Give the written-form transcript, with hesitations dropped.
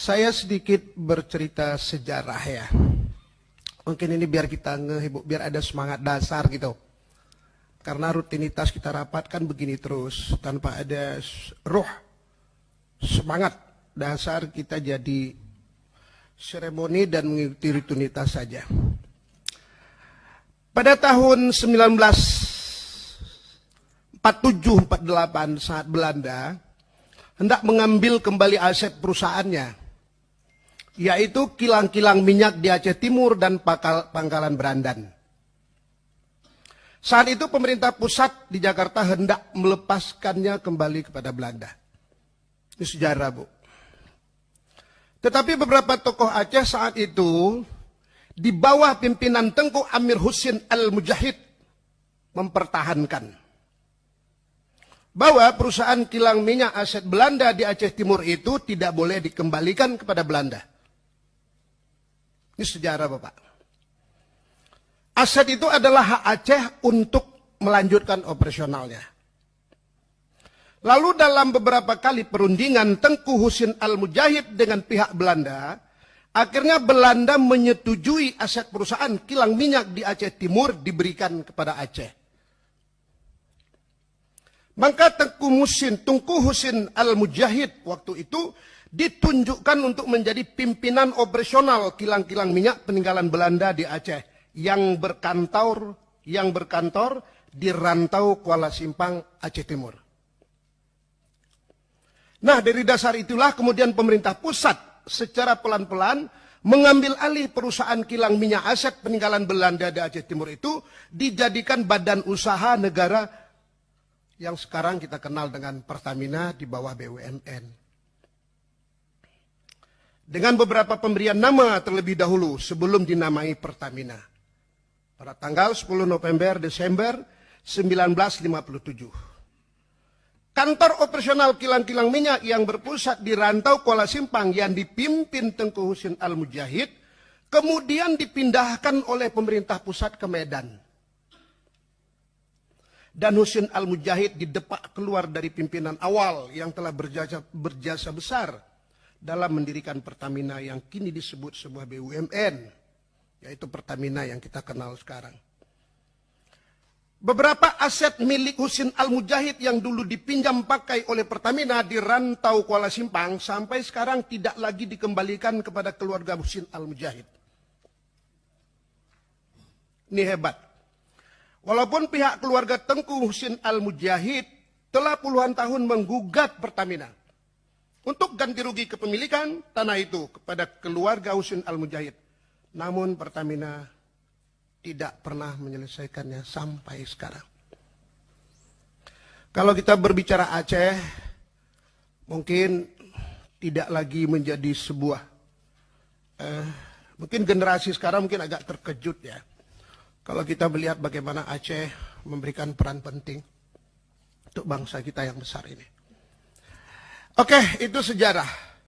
Saya sedikit bercerita sejarah ya. Mungkin ini biar kita ngehibur, biar ada semangat dasar gitu. Karena rutinitas kita rapat kan begini terus. Tanpa ada roh, semangat dasar kita jadi seremoni dan mengikuti rutinitas saja. Pada tahun 1947-48 saat Belanda hendak mengambil kembali aset perusahaannya, yaitu kilang-kilang minyak di Aceh Timur dan Pangkalan Berandan. Saat itu pemerintah pusat di Jakarta hendak melepaskannya kembali kepada Belanda. Ini sejarah, Bu. Tetapi beberapa tokoh Aceh saat itu di bawah pimpinan Tengku Amir Husin Al-Mujahid mempertahankan bahwa perusahaan kilang minyak aset Belanda di Aceh Timur itu tidak boleh dikembalikan kepada Belanda. Ini sejarah, Bapak. Aset itu adalah hak Aceh untuk melanjutkan operasionalnya. Lalu dalam beberapa kali perundingan Tengku Husin Al-Mujahid dengan pihak Belanda, akhirnya Belanda menyetujui aset perusahaan kilang minyak di Aceh Timur diberikan kepada Aceh. Maka Tengku Husin Al-Mujahid waktu itu ditunjukkan untuk menjadi pimpinan operasional kilang-kilang minyak peninggalan Belanda di Aceh yang berkantor di Rantau Kuala Simpang, Aceh Timur. Nah, dari dasar itulah kemudian pemerintah pusat secara pelan-pelan mengambil alih perusahaan kilang minyak aset peninggalan Belanda di Aceh Timur itu dijadikan badan usaha negara yang sekarang kita kenal dengan Pertamina di bawah BUMN. Dengan beberapa pemberian nama terlebih dahulu sebelum dinamai Pertamina. Pada tanggal 10 November-Desember 1957. Kantor operasional kilang-kilang minyak yang berpusat di Rantau Kuala Simpang yang dipimpin Tengku Husin Al-Mujahid kemudian dipindahkan oleh pemerintah pusat ke Medan. Dan Husin Al-Mujahid didepak keluar dari pimpinan awal yang telah berjasa besar dalam mendirikan Pertamina yang kini disebut sebuah BUMN, yaitu Pertamina yang kita kenal sekarang. Beberapa aset milik Husin Al-Mujahid yang dulu dipinjam pakai oleh Pertamina di Rantau Kuala Simpang sampai sekarang tidak lagi dikembalikan kepada keluarga Husin Al-Mujahid. Ini hebat. Walaupun pihak keluarga Tengku Husin Al-Mujahid telah puluhan tahun menggugat Pertamina untuk ganti rugi kepemilikan tanah itu kepada keluarga Husin Al-Mujahid. Namun Pertamina tidak pernah menyelesaikannya sampai sekarang. Kalau kita berbicara Aceh, mungkin tidak lagi menjadi sebuah, mungkin generasi sekarang mungkin agak terkejut ya. Kalau kita melihat bagaimana Aceh memberikan peran penting untuk bangsa kita yang besar ini. Oke, itu sejarah.